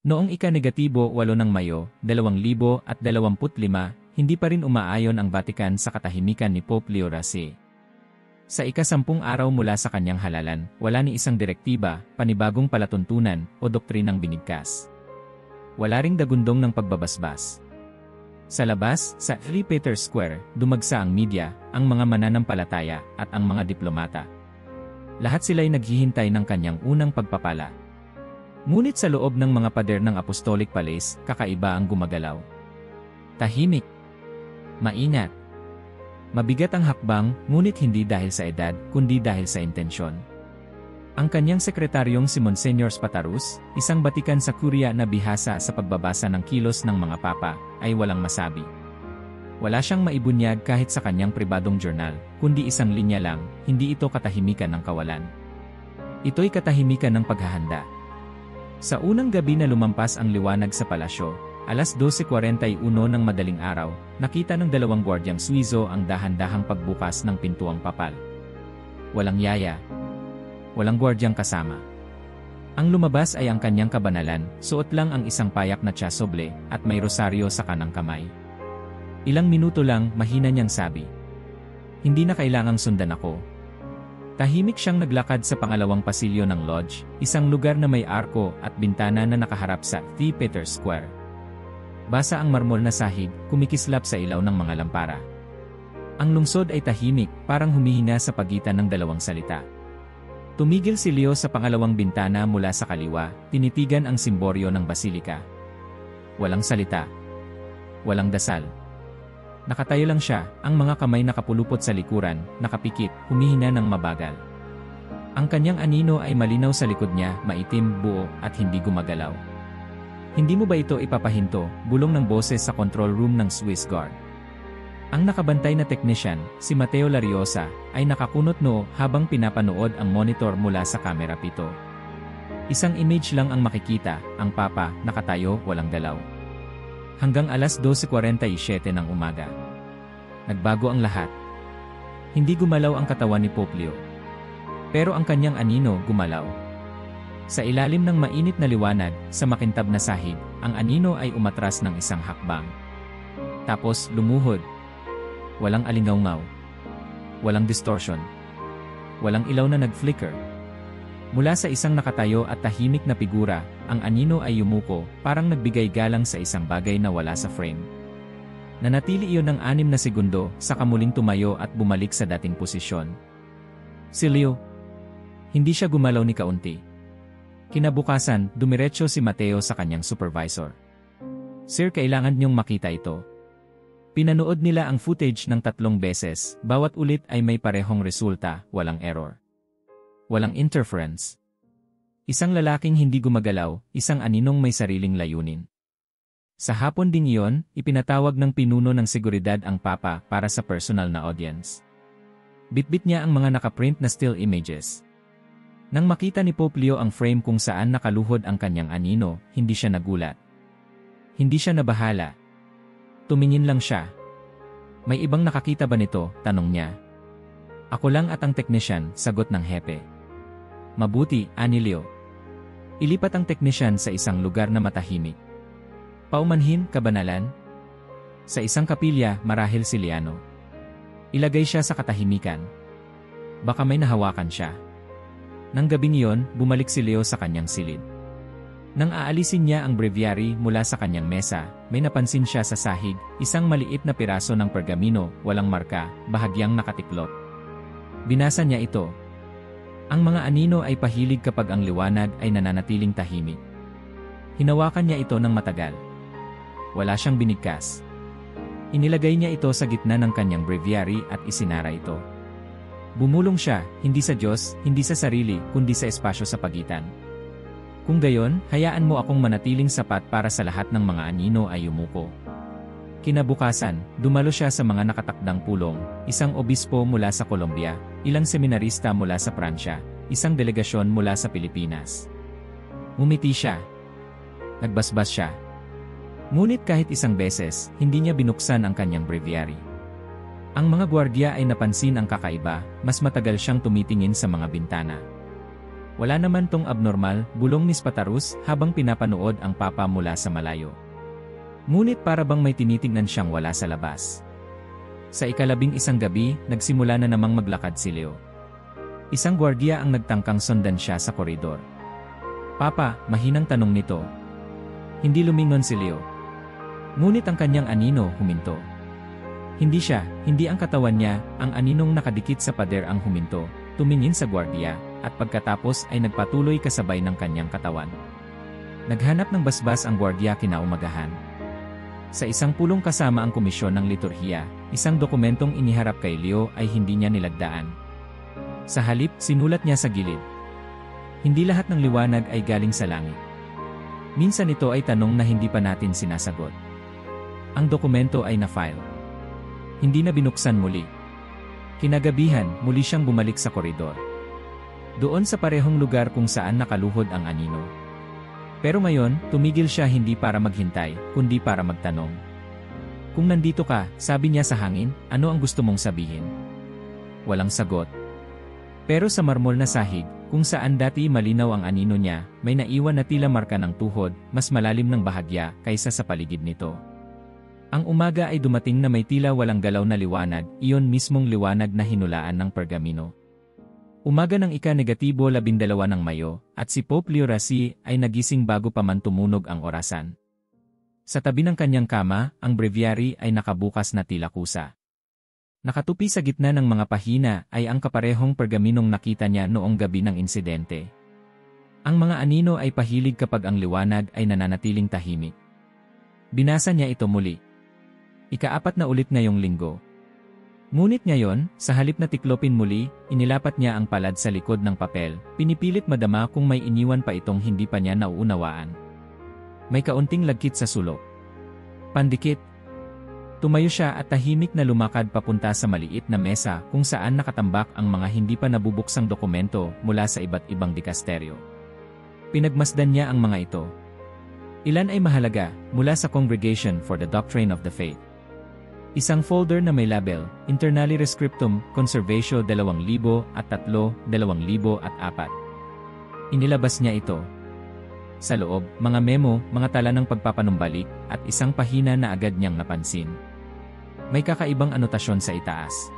Noong ika-8 ng Mayo, 2025, hindi pa rin umaayon ang Vatican sa katahimikan ni Pope Leo XIII. Sa ika-10 araw mula sa kanyang halalan, wala ni isang direktiba, panibagong palatuntunan, o doktrinang binigkas. Wala ring dagundong ng pagbabasbas. Sa labas, sa St. Peter's Square, dumagsa ang media, ang mga mananampalataya, at ang mga diplomata. Lahat sila'y naghihintay ng kanyang unang pagpapala. Ngunit sa loob ng mga pader ng Apostolic Palace, kakaiba ang gumagalaw. Tahimik. Maingat. Mabigat ang hakbang, ngunit hindi dahil sa edad, kundi dahil sa intensyon. Ang kanyang sekretaryong si Monsignor Spatarus, isang batikan sa Kuria na bihasa sa pagbabasa ng kilos ng mga papa, ay walang masabi. Wala siyang maibunyag kahit sa kanyang pribadong journal, kundi isang linya lang, hindi ito katahimikan ng kawalan. Ito'y katahimikan ng paghahanda. Sa unang gabi na lumampas ang liwanag sa palasyo, alas 12:41 ng madaling araw, nakita ng 2 gwardyang Suizo ang dahan-dahang pagbukas ng pintuang papal. Walang yaya. Walang gwardyang kasama. Ang lumabas ay ang kanyang kabanalan, suot lang ang isang payak na tsasoble, at may rosaryo sa kanang kamay. Ilang minuto lang, mahina niyang sabi. Hindi na kailangang sundan ako. Tahimik siyang naglakad sa pangalawang pasilyo ng lodge, isang lugar na may arko at bintana na nakaharap sa St. Peter's Square. Basa ang marmol na sahig, kumikislap sa ilaw ng mga lampara. Ang lungsod ay tahimik, parang humihina sa pagitan ng dalawang salita. Tumigil si Leo sa pangalawang bintana mula sa kaliwa, tinitigan ang simboryo ng basilika. Walang salita. Walang dasal. Nakatayo lang siya, ang mga kamay nakapulupot sa likuran, nakapikit, humihina ng mabagal. Ang kanyang anino ay malinaw sa likod niya, maitim, buo, at hindi gumagalaw. Hindi mo ba ito ipapahinto, bulong ng boses sa control room ng Swiss Guard. Ang nakabantay na technician, si Mateo Lariosa, ay nakakunot noo habang pinapanood ang monitor mula sa kamera 7. Isang image lang ang makikita, ang papa, nakatayo, walang galaw. Hanggang alas 12:47 ng umaga. Nagbago ang lahat. Hindi gumalaw ang katawan ni Pope Leo. Pero ang kanyang anino gumalaw. Sa ilalim ng mainit na liwanag, sa makintab na sahig, ang anino ay umatras ng isang hakbang. Tapos, lumuhod. Walang alingawngaw. Walang distortion. Walang ilaw na nag-flicker. Mula sa isang nakatayo at tahimik na figura, ang anino ay yumuko, parang nagbigay galang sa isang bagay na wala sa frame. Nanatili iyon ng 6 na segundo, saka muling tumayo at bumalik sa dating posisyon. Si Leo. Hindi siya gumalaw ni kaunti. Kinabukasan, dumiretso si Mateo sa kanyang supervisor. Sir, kailangan niyong makita ito. Pinanood nila ang footage ng 3 beses, bawat ulit ay may parehong resulta, walang error. Walang interference. Isang lalaking hindi gumagalaw, isang aninong may sariling layunin. Sa hapon ding iyon, ipinatawag ng pinuno ng seguridad ang papa para sa personal na audience. Bitbit niya ang mga nakaprint na still images. Nang makita ni Pope Leo ang frame kung saan nakaluhod ang kanyang anino, hindi siya nagulat. Hindi siya nabahala. Tumingin lang siya. May ibang nakakita ba nito? Tanong niya. Ako lang at ang technician, sagot ng hepe. Mabuti, ani Leo. Ilipat ang technician sa isang lugar na matahimik. Paumanhin, kabanalan. Sa isang kapilya, marahil si Liano. Ilagay siya sa katahimikan. Baka may nahawakan siya. Nang gabing iyon, bumalik si Leo sa kanyang silid. Nang aalisin niya ang breviary mula sa kanyang mesa, may napansin siya sa sahig, isang maliit na piraso ng pergamino, walang marka, bahagyang nakatiklop. Binasa niya ito. Ang mga anino ay pahilig kapag ang liwanag ay nananatiling tahimik. Hinawakan niya ito ng matagal. Wala siyang binigkas. Inilagay niya ito sa gitna ng kanyang breviary at isinara ito. Bumulong siya, hindi sa Diyos, hindi sa sarili, kundi sa espasyo sa pagitan. Kung gayon, hayaan mo akong manatiling sapat para sa lahat ng mga anino ay yumuko. Kinabukasan, dumalo siya sa mga nakatakdang pulong, isang obispo mula sa Colombia, ilang seminarista mula sa Pransya, isang delegasyon mula sa Pilipinas. Ngumiti siya. Nagbasbas siya. Ngunit kahit isang beses, hindi niya binuksan ang kanyang breviary. Ang mga gwardiya ay napansin ang kakaiba, mas matagal siyang tumitingin sa mga bintana. Wala naman tong abnormal, bulong ni Spartacus habang pinapanood ang papa mula sa malayo. Ngunit para bang may tinitingnan siyang wala sa labas. Sa ika-11 gabi, nagsimula na namang maglakad si Leo. Isang gwardiya ang nagtangkang sundan siya sa koridor. Papa, mahinang tanong nito. Hindi lumingon si Leo. Ngunit ang kanyang anino huminto. Hindi siya, hindi ang katawan niya, ang aninong nakadikit sa pader ang huminto, tumingin sa gwardiya, at pagkatapos ay nagpatuloy kasabay ng kanyang katawan. Naghanap ng basbas ang gwardiya kinaumagahan. Sa isang pulong kasama ang komisyon ng liturhiya, isang dokumentong iniharap kay Leo ay hindi niya nilagdaan. Sa halip, sinulat niya sa gilid. Hindi lahat ng liwanag ay galing sa langit. Minsan ito ay tanong na hindi pa natin sinasagot. Ang dokumento ay na-file. Hindi na binuksan muli. Kinagabihan, muli siyang bumalik sa koridor. Doon sa parehong lugar kung saan nakaluhod ang anino. Pero ngayon, tumigil siya hindi para maghintay, kundi para magtanong. Kung nandito ka, sabi niya sa hangin, ano ang gusto mong sabihin? Walang sagot. Pero sa marmol na sahig, kung saan dati malinaw ang anino niya, may naiwan na tila marka ng tuhod, mas malalim ng bahagya kaysa sa paligid nito. Ang umaga ay dumating na may tila walang galaw na liwanag, iyon mismong liwanag na hinulaan ng pergamino. Umaga ng ika-12 ng Mayo, at si Pope Leo XIII ay nagising bago pa man tumunog ang orasan. Sa tabi ng kanyang kama, ang breviary ay nakabukas na tila kusa. Nakatupi sa gitna ng mga pahina ay ang kaparehong pergaminong nakita niya noong gabi ng insidente. Ang mga anino ay pahilig kapag ang liwanag ay nananatiling tahimik. Binasa niya ito muli. Ika-4 na ulit ngayong linggo. Ngunit ngayon, sa halip na tiklopin muli, inilapat niya ang palad sa likod ng papel, pinipilit madama kung may iniwan pa itong hindi pa niya nauunawaan. May kaunting lagkit sa sulok. Pandikit. Tumayo siya at tahimik na lumakad papunta sa maliit na mesa kung saan nakatambak ang mga hindi pa nabubuksang dokumento mula sa iba't ibang dikasteryo. Pinagmasdan niya ang mga ito. Ilan ay mahalaga, mula sa Congregation for the Doctrine of the Faith. Isang folder na may label, Internally Rescriptum, Conservatio 2003-2004. Inilabas niya ito. Sa loob, mga memo, mga tala ng pagpapanumbalik, at isang pahina na agad niyang napansin. May kakaibang anotasyon sa itaas.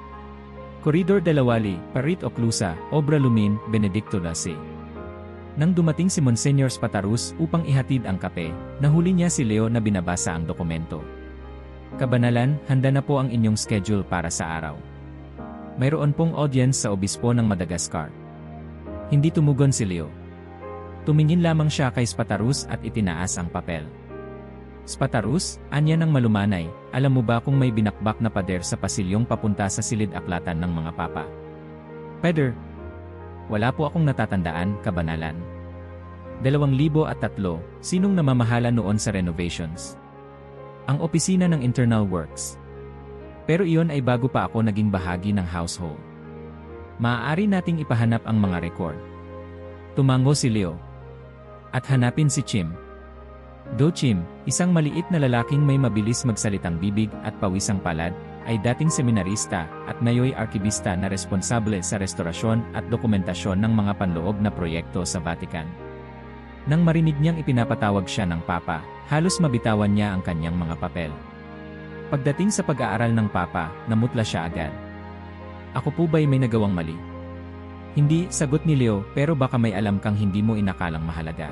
Corridor Delawali, Parit Oclusa, Obra Lumin, Benedicto XII. Nang dumating si Monsignor Spartacus upang ihatid ang kape, nahuli niya si Leo na binabasa ang dokumento. Kabanalan, handa na po ang inyong schedule para sa araw. Mayroon pong audience sa obispo ng Madagascar. Hindi tumugon si Leo. Tumingin lamang siya kay Spartacus at itinaas ang papel. Spartacus, anya ng malumanay, alam mo ba kung may binakbak na pader sa pasilyong papunta sa silid-aklatan ng mga papa? Pader? Wala po akong natatandaan, kabanalan. 2003, sinong namamahala noon sa renovations? Ang opisina ng Internal Works. Pero iyon ay bago pa ako naging bahagi ng household. Maaari nating ipahanap ang mga record. Tumango si Leo. At hanapin si Chim. Do Chim, isang maliit na lalaking may mabilis magsalitang bibig at pawisang palad, ay dating seminarista at ngayoy arkibista na responsable sa restorasyon at dokumentasyon ng mga panloob na proyekto sa Vatican. Nang marinig niyang ipinapatawag siya ng Papa, halos mabitawan niya ang kanyang mga papel. Pagdating sa pag-aaral ng Papa, namutla siya agad. Ako po ba'y may nagawang mali? Hindi, sagot ni Leo, pero baka may alam kang hindi mo inakalang mahalaga.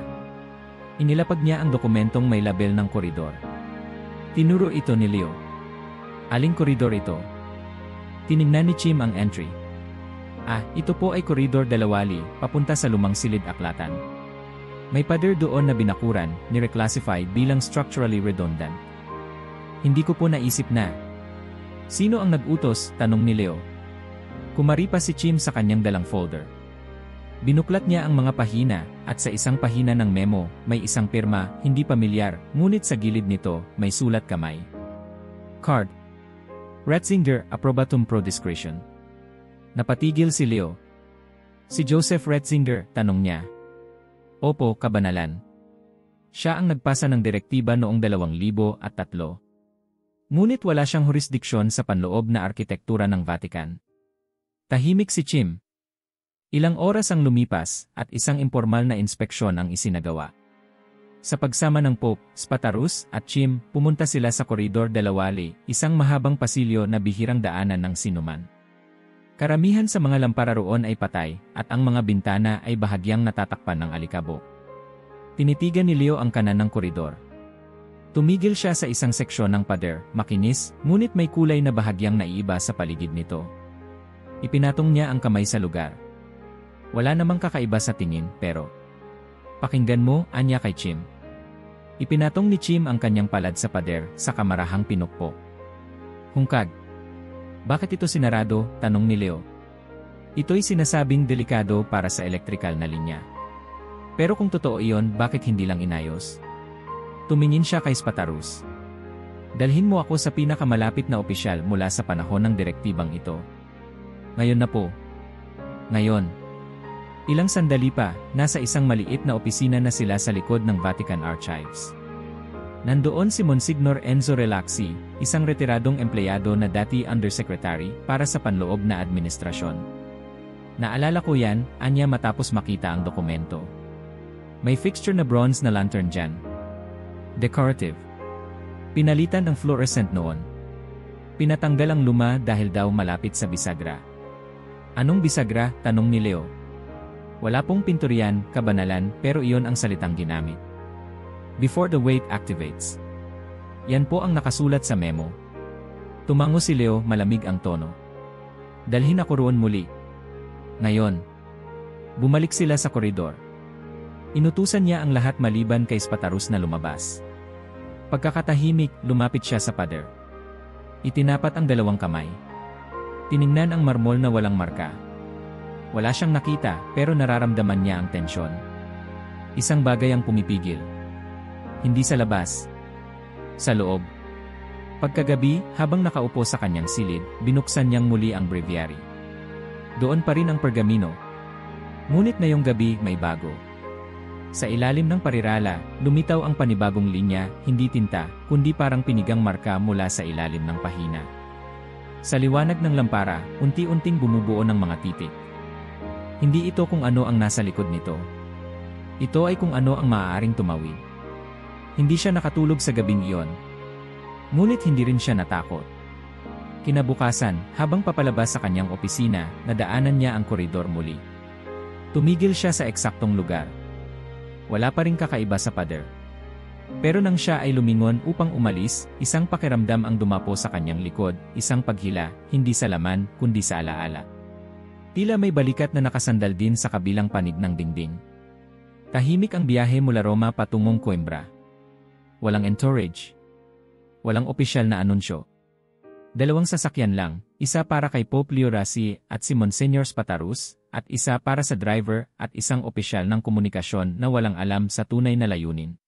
Inilapag niya ang dokumentong may label ng koridor. Tinuro ito ni Leo. Aling koridor ito? Tiningnan ni Chim ang entry. Ito po ay Koridor Delawali, papunta sa lumang silid-aklatan. May pader doon na binakuran, ni-reclassify bilang structurally redundant. Hindi ko po naisip na. Sino ang nag-utos? Tanong ni Leo. Kumari pa si Chim sa kanyang dalang folder. Binuklat niya ang mga pahina, at sa isang pahina ng memo, may isang pirma, hindi pamilyar, ngunit sa gilid nito, may sulat kamay. Card. Ratzinger, Approbatum Pro Discretion. Napatigil si Leo. Si Joseph Ratzinger, tanong niya. Opo, kabanalan. Siya ang nagpasa ng direktiba noong 2003. Ngunit wala siyang jurisdiksyon sa panloob na arkitektura ng Vatican. Tahimik si Chim. Ilang oras ang lumipas at isang impormal na inspeksyon ang isinagawa. Sa pagsama ng Pope, Spatarus at Chim, pumunta sila sa Koridor de la Wali, isang mahabang pasilyo na bihirang daanan ng sinuman. Karamihan sa mga lampara roon ay patay at ang mga bintana ay bahagyang natatakpan ng alikabok. Tinitigan ni Leo ang kanan ng koridor. Tumigil siya sa isang seksyon ng pader, makinis, ngunit may kulay na bahagyang naiiba sa paligid nito. Ipinatong niya ang kamay sa lugar. Wala namang kakaiba sa tingin, pero pakinggan mo, anya kay Chim. Ipinatong ni Chim ang kanyang palad sa pader sa kamarahang pinukpok. Hungkag. Bakit ito sinarado? Tanong ni Leo. Ito'y sinasabing delikado para sa elektrikal na linya. Pero kung totoo iyon, bakit hindi lang inayos? Tumingin siya kay Spatarus. Dalhin mo ako sa pinakamalapit na opisyal mula sa panahon ng direktibang ito. Ngayon na po. Ngayon. Ilang sandali pa, nasa isang maliit na opisina na sila sa likod ng Vatican Archives. Nandoon si Monsignor Enzo Relaxi, isang retiradong empleyado na dati undersecretary para sa panloob na administrasyon. Naalala ko yan, anya matapos makita ang dokumento. May fixture na bronze na lantern dyan. Decorative. Pinalitan ang fluorescent noon. Pinatanggal ang luma dahil daw malapit sa bisagra. Anong bisagra? Tanong ni Leo. Wala pong pinturyan, kabanalan, pero iyon ang salitang ginamit. Before the weight activates. Yan po ang nakasulat sa memo. Tumango si Leo, malamig ang tono. Dalhin ako roon muli. Ngayon. Bumalik sila sa koridor. Inutusan niya ang lahat maliban kay Spatarus na lumabas. Pagkakatahimik, lumapit siya sa pader. Itinapat ang dalawang kamay. Tiningnan ang marmol na walang marka. Wala siyang nakita, pero nararamdaman niya ang tensyon. Isang bagay ang pumipigil. Hindi sa labas. Sa loob. Pagkagabi, habang nakaupo sa kanyang silid, binuksan niyang muli ang breviary. Doon pa rin ang pergamino. Ngunit ngayong gabi, may bago. Sa ilalim ng parirala, lumitaw ang panibagong linya, hindi tinta, kundi parang pinigang marka mula sa ilalim ng pahina. Sa liwanag ng lampara, unti-unting bumubuo ng mga titik. Hindi ito kung ano ang nasa likod nito. Ito ay kung ano ang maaaring tumawid. Hindi siya nakatulog sa gabing iyon. Ngunit hindi rin siya natakot. Kinabukasan, habang papalabas sa kanyang opisina, nadaanan niya ang koridor muli. Tumigil siya sa eksaktong lugar. Wala pa ring kakaiba sa pader. Pero nang siya ay lumingon upang umalis, isang pakiramdam ang dumapo sa kanyang likod, isang paghila, hindi sa laman, kundi sa alaala. Tila may balikat na nakasandal din sa kabilang panig ng dingding. Tahimik ang biyahe mula Roma patungong Coimbra. Walang entourage. Walang opisyal na anunsyo. Dalawang sasakyan lang, isa para kay Pope Leo Rassi at si Monsignor Spatarus, at isa para sa driver at isang opisyal ng komunikasyon na walang alam sa tunay na layunin.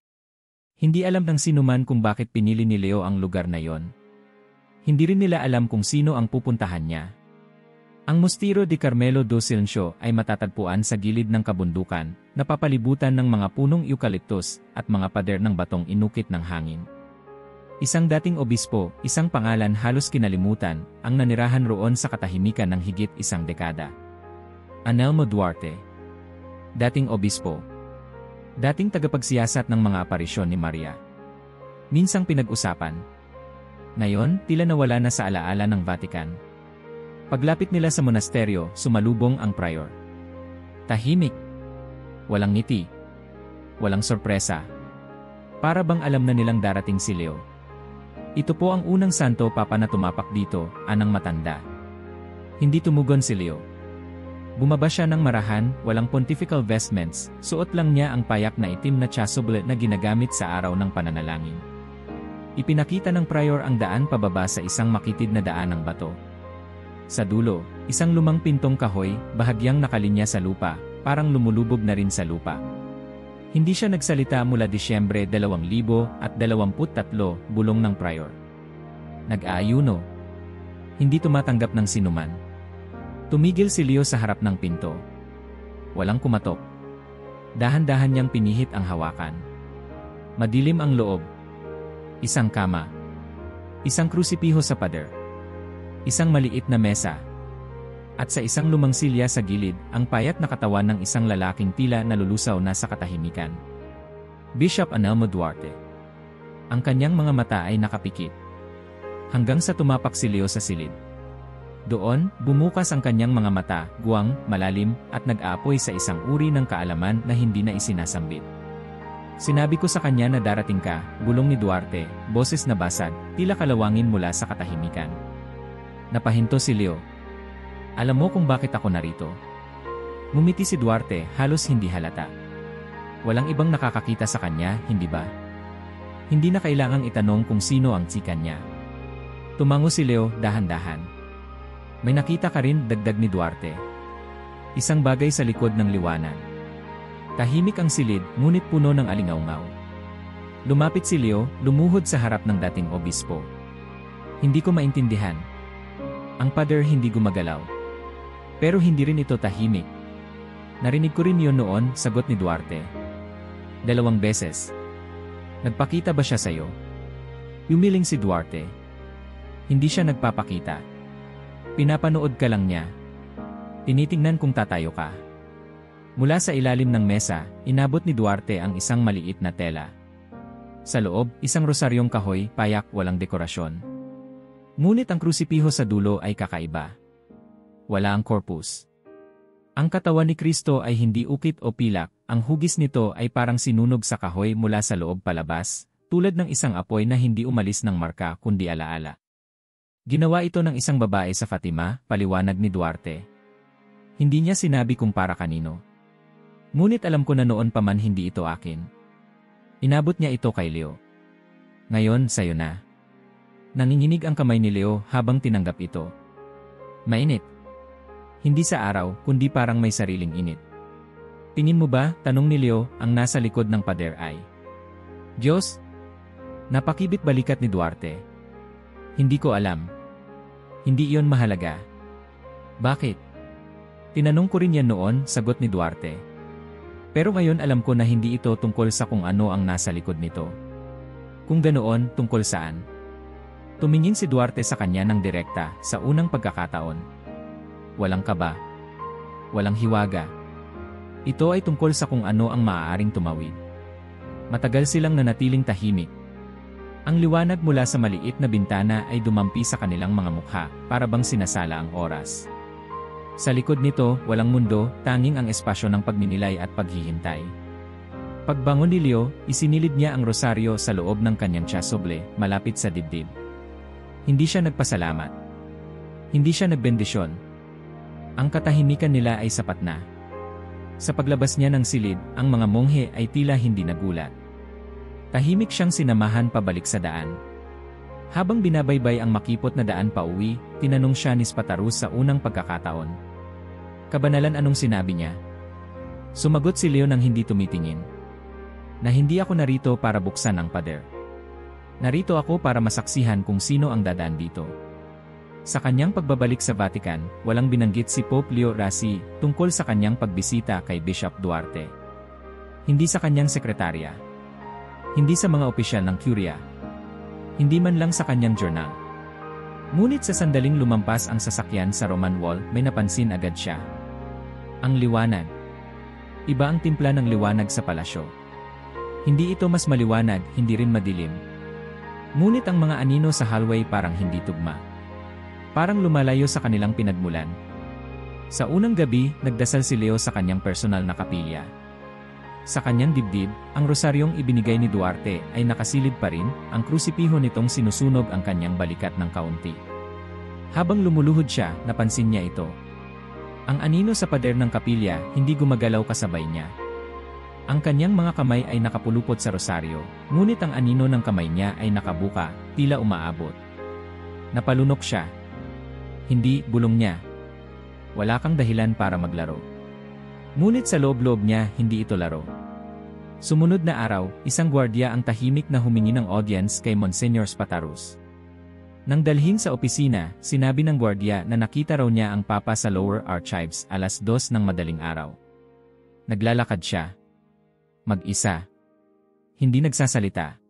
Hindi alam ng sinuman kung bakit pinili ni Leo ang lugar na yon. Hindi rin nila alam kung sino ang pupuntahan niya. Ang Mosteiro de Carmelo do Silencio ay matatagpuan sa gilid ng kabundukan, napapalibutan ng mga punong eucalyptus at mga pader ng batong inukit ng hangin. Isang dating obispo, isang pangalan halos kinalimutan, ang nanirahan roon sa katahimikan ng higit isang dekada. Anelmo Duarte. Dating obispo. Dating tagapagsiyasat ng mga aparisyon ni Maria. Minsang pinag-usapan. Ngayon, tila nawala na sa alaala ng Vatican. Paglapit nila sa monasteryo, sumalubong ang prior. Tahimik. Walang ngiti. Walang sorpresa. Para bang alam na nilang darating si Leo. Ito po ang unang santo papa na tumapak dito, anang matanda. Hindi tumugon si Leo. Bumaba siya ng marahan, walang pontifical vestments, suot lang niya ang payak na itim na chasuble na ginagamit sa araw ng pananalangin. Ipinakita ng prior ang daan pababa sa isang makitid na daan ng bato. Sa dulo, isang lumang pintong kahoy, bahagyang nakalinya sa lupa, parang lumulubog na rin sa lupa. Hindi siya nagsalita mula Disyembre 2023, bulong ng prior. Nag-aayuno. Hindi tumatanggap ng sinuman. Tumigil si Leo sa harap ng pinto. Walang kumatok. Dahan-dahan niyang pinihit ang hawakan. Madilim ang loob. Isang kama. Isang krusipiho sa pader. Isang maliit na mesa. At sa isang lumang silya sa gilid, ang payat na katawan ng isang lalaking tila nalulusaw na sa katahimikan. Bishop Anelmo Duarte. Ang kanyang mga mata ay nakapikit. Hanggang sa tumapak si Leo sa silid. Doon, bumukas ang kanyang mga mata, guwang, malalim, at nag-aapoy sa isang uri ng kaalaman na hindi na isinasambit. Sinabi ko sa kanya na darating ka, bulong ni Duarte, boses na basag, tila kalawangin mula sa katahimikan. Napahinto si Leo. Alam mo kung bakit ako narito? Ngumiti si Duarte, halos hindi halata. Walang ibang nakakakita sa kanya, hindi ba? Hindi na kailangang itanong kung sino ang tsikan niya. Tumango si Leo, dahan-dahan. May nakita ka rin, dagdag ni Duarte. Isang bagay sa likod ng liwanag. Tahimik ang silid, ngunit puno ng alingaungaw. Lumapit si Leo, lumuhod sa harap ng dating obispo. Hindi ko maintindihan. Ang pader hindi gumagalaw. Pero hindi rin ito tahimik. Narinig ko rin yun noon, sagot ni Duarte. 2 beses. Nagpakita ba siya sa'yo? Yumiling si Duarte. Hindi siya nagpapakita. Pinapanood ka lang niya. Tinitingnan kung tatayo ka. Mula sa ilalim ng mesa, inabot ni Duarte ang isang maliit na tela. Sa loob, isang rosaryong kahoy, payak, walang dekorasyon. Ngunit ang krusipiho sa dulo ay kakaiba. Wala ang korpus. Ang katawan ni Kristo ay hindi ukit o pilak, ang hugis nito ay parang sinunog sa kahoy mula sa loob palabas, tulad ng isang apoy na hindi umalis ng marka kundi alaala. Ginawa ito ng isang babae sa Fatima, paliwanag ni Duarte. Hindi niya sinabi kung para kanino. Ngunit alam ko na noon pa man hindi ito akin. Inabot niya ito kay Leo. Ngayon, sayo na. Nanginginig ang kamay ni Leo habang tinanggap ito. Mainit. Hindi sa araw, kundi parang may sariling init. Tingin mo ba, tanong ni Leo, ang nasa likod ng pader ay Diyos? Napakibit balikat ni Duarte. Hindi ko alam. Hindi iyon mahalaga. Bakit? Tinanong ko rin yan noon, sagot ni Duarte. Pero ngayon alam ko na hindi ito tungkol sa kung ano ang nasa likod nito. Kung ganoon, tungkol saan? Tumingin si Duarte sa kanya ng direkta, sa unang pagkakataon. Walang kaba. Walang hiwaga. Ito ay tungkol sa kung ano ang maaaring tumawid. Matagal silang nanatiling tahimik. Ang liwanag mula sa maliit na bintana ay dumampi sa kanilang mga mukha, para bang sinasala ang oras. Sa likod nito, walang mundo, tanging ang espasyo ng pagninilay at paghihintay. Pagbangon ni Leo, isinilid niya ang rosaryo sa loob ng kanyang tsasoble, malapit sa dibdib. Hindi siya nagpasalamat. Hindi siya nagbendisyon. Ang katahimikan nila ay sapat na. Sa paglabas niya ng silid, ang mga monghe ay tila hindi nagulat. Tahimik siyang sinamahan pabalik sa daan. Habang binabaybay ang makipot na daan pauwi, tinanong siya ni Spataros sa unang pagkakataon. Kabanalan, anong sinabi niya? Sumagot si Leo nang hindi tumitingin. Na hindi ako narito para buksan ang pader. Narito ako para masaksihan kung sino ang dadaan dito. Sa kanyang pagbabalik sa Vatican, walang binanggit si Pope Leo XVI tungkol sa kanyang pagbisita kay Bishop Duarte. Hindi sa kanyang sekretarya. Hindi sa mga opisyal ng Curia. Hindi man lang sa kanyang journal. Ngunit sa sandaling lumampas ang sasakyan sa Roman Wall, may napansin agad siya. Ang liwanag. Iba ang timpla ng liwanag sa palasyo. Hindi ito mas maliwanag, hindi rin madilim. Ngunit ang mga anino sa hallway parang hindi tugma. Parang lumalayo sa kanilang pinagmulan. Sa unang gabi, nagdasal si Leo sa kanyang personal na kapilya. Sa kanyang dibdib, ang rosaryong ibinigay ni Duarte ay nakasilid pa rin, ang krusipiho nitong sinusunog ang kanyang balikat ng kaunti. Habang lumuluhod siya, napansin niya ito. Ang anino sa pader ng kapilya, hindi gumagalaw kasabay niya. Ang kanyang mga kamay ay nakapulupot sa rosaryo, ngunit ang anino ng kamay niya ay nakabuka, tila umaabot. Napalunok siya. Hindi, bulong niya. Wala kang dahilan para maglaro. Ngunit sa loob-loob niya, hindi ito laro. Sumunod na araw, isang gwardiya ang tahimik na humingi ng audience kay Monsignor Spataros. Nang dalhin sa opisina, sinabi ng gwardiya na nakita raw niya ang Papa sa Lower Archives 2:00 ng madaling araw. Naglalakad siya. Mag-isa. Hindi nagsasalita.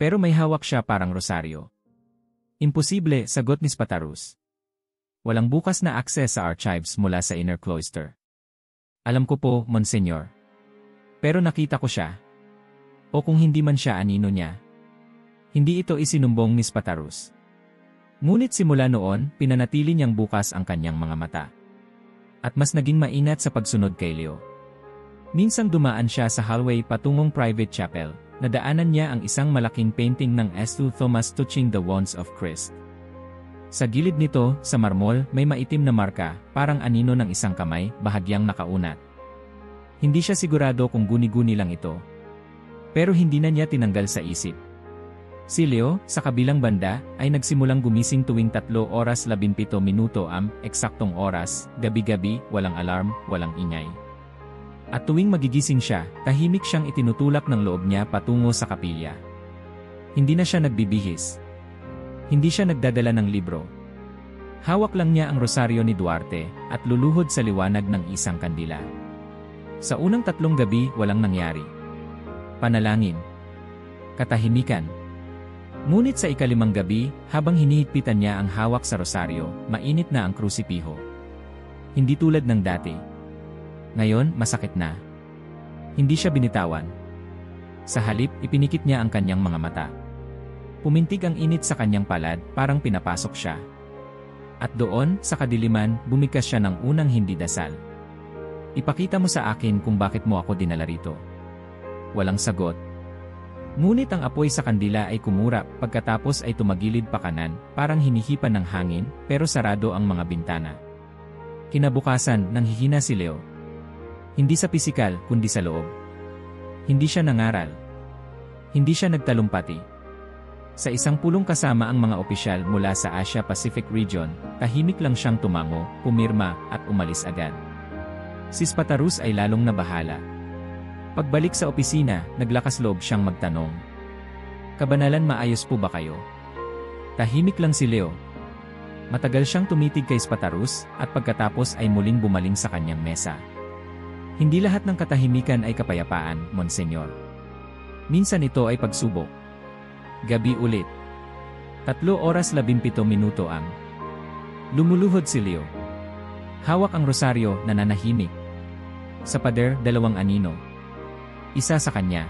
Pero may hawak siya parang rosaryo. Imposible, sagot ni Spataros. Walang bukas na access sa archives mula sa inner cloister. Alam ko po, Monsignor. Pero nakita ko siya. O kung hindi man siya, anino niya. Hindi ito isinumbong ni Spatharus. Ngunit simula noon, pinanatili niyang bukas ang kanyang mga mata. At mas naging maingat sa pagsunod kay Leo. Minsang dumaan siya sa hallway patungong private chapel, nadaanan niya ang isang malaking painting ng St. Thomas touching the wounds of Christ. Sa gilid nito, sa marmol, may maitim na marka, parang anino ng isang kamay, bahagyang nakaunat. Hindi siya sigurado kung guni-guni lang ito. Pero hindi na niya tinanggal sa isip. Si Leo, sa kabilang banda, ay nagsimulang gumising tuwing 3:17 eksaktong oras, gabi-gabi, walang alarm, walang ingay. At tuwing magigising siya, tahimik siyang itinutulak ng loob niya patungo sa kapilya. Hindi na siya nagbibihis. Hindi siya nagdadala ng libro. Hawak lang niya ang rosaryo ni Duarte, at luluhod sa liwanag ng isang kandila. Sa unang 3 gabi, walang nangyari. Panalangin. Katahimikan. Ngunit sa ika-5 gabi, habang hinihigpitan niya ang hawak sa rosaryo, mainit na ang krusipiho. Hindi tulad ng dati. Ngayon, masakit na. Hindi siya binitawan. Sa halip, ipinikit niya ang kanyang mga mata. Pumintig ang init sa kanyang palad, parang pinapasok siya. At doon, sa kadiliman, bumigkas siya ng unang hindi dasal. Ipakita mo sa akin kung bakit mo ako dinala rito. Walang sagot. Ngunit ang apoy sa kandila ay kumurap, pagkatapos ay tumagilid pa kanan, parang hinihipan ng hangin, pero sarado ang mga bintana. Kinabukasan, nanghihina si Leo. Hindi sa pisikal, kundi sa loob. Hindi siya nangaral. Hindi siya nagtalumpati. Sa isang pulong kasama ang mga opisyal mula sa Asia-Pacific region, tahimik lang siyang tumango, pumirma, at umalis agad. Si Spatharus ay lalong nabahala. Pagbalik sa opisina, naglakas loob siyang magtanong. Kabanalan, maayos po ba kayo? Tahimik lang si Leo. Matagal siyang tumitig kay Spatharus, at pagkatapos ay muling bumaling sa kanyang mesa. Hindi lahat ng katahimikan ay kapayapaan, Monsignor. Minsan ito ay pagsubok. Gabi ulit. 3:17 ang. Lumuluhod si Leo. Hawak ang rosaryo, nananahimik. Sa pader, 2 anino. Isa sa kanya.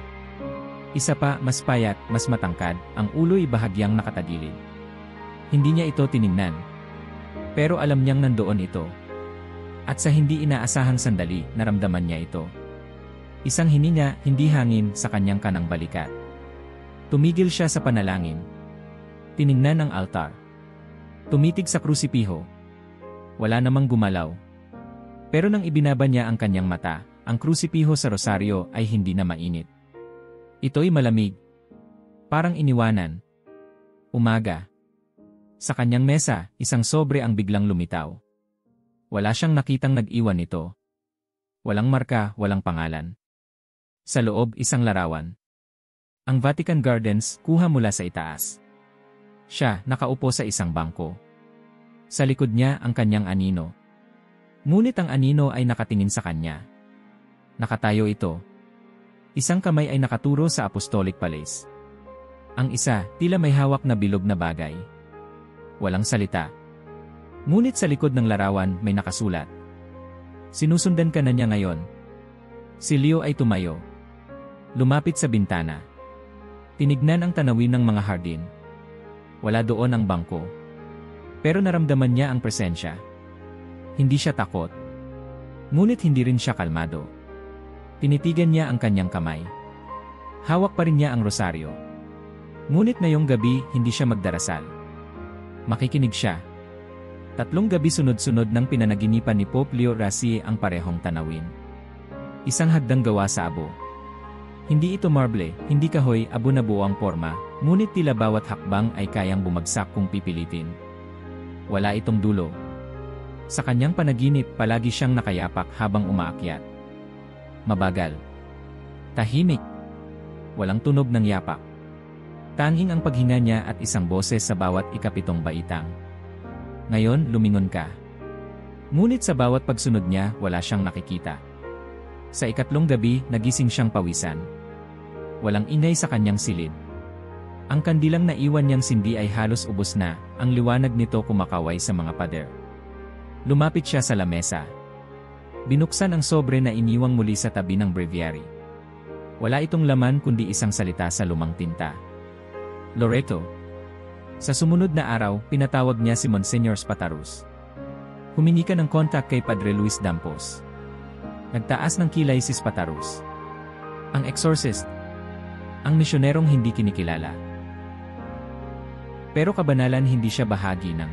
Isa pa, mas payat, mas matangkad, ang ulo'y bahagyang nakatagilid. Hindi niya ito tiningnan. Pero alam niyang nandoon ito. At sa hindi inaasahang sandali, naramdaman niya ito. Isang hininga, hindi hangin, sa kanyang kanang balikat. Tumigil siya sa panalangin. Tiningnan ang altar. Tumitig sa krusipiho. Wala namang gumalaw. Pero nang ibinaba niya ang kanyang mata, ang krusipiho sa rosaryo ay hindi na mainit. Ito'y malamig. Parang iniwanan. Umaga. Sa kanyang mesa, isang sobre ang biglang lumitaw. Wala siyang nakitang nag-iwan nito. Walang marka, walang pangalan. Sa loob, isang larawan. Ang Vatican Gardens, kuha mula sa itaas. Siya, nakaupo sa isang bangko. Sa likod niya, ang kanyang anino. Ngunit ang anino ay nakatingin sa kanya. Nakatayo ito. Isang kamay ay nakaturo sa Apostolic Palace. Ang isa, tila may hawak na bilog na bagay. Walang salita. Ngunit sa likod ng larawan may nakasulat. Sinusundan ka na niya ngayon. Si Leo ay tumayo. Lumapit sa bintana. Tinignan ang tanawin ng mga hardin. Wala doon ang bangko. Pero naramdaman niya ang presensya. Hindi siya takot. Ngunit hindi rin siya kalmado. Tinitigan niya ang kanyang kamay. Hawak pa rin niya ang rosaryo. Ngunit ngayong gabi, hindi siya magdarasal. Makikinig siya. 3 gabi sunod-sunod nang pinanaginipan ni Pope Leo XIII ang parehong tanawin. Isang hagdang gawa sa abo. Hindi ito marble, hindi kahoy, abo na buwang porma, ngunit tila bawat hakbang ay kayang bumagsak kung pipilitin. Wala itong dulo. Sa kanyang panaginip, palagi siyang nakayapak habang umaakyat. Mabagal. Tahimik. Walang tunog ng yapak. Tanging ang paghinga niya at isang boses sa bawat ikapitong baitang. Ngayon, lumingon ka. Ngunit sa bawat pagsunod niya, wala siyang nakikita. Sa 3 gabi, nagising siyang pawisan. Walang ingay sa kanyang silid. Ang kandilang naiwan niyang sindi ay halos ubos na, ang liwanag nito kumakaway sa mga pader. Lumapit siya sa lamesa. Binuksan ang sobre na iniwang muli sa tabi ng breviary. Wala itong laman kundi isang salita sa lumang tinta. Loreto. Sa sumunod na araw, pinatawag niya si Monsignor Spatarus. Humingi ka ng kontak kay Padre Luis Dampos. Nagtaas ng kilay si Spatarus. Ang exorcist. Ang misyonerong hindi kinikilala. Pero kabanalan hindi siya bahagi ng.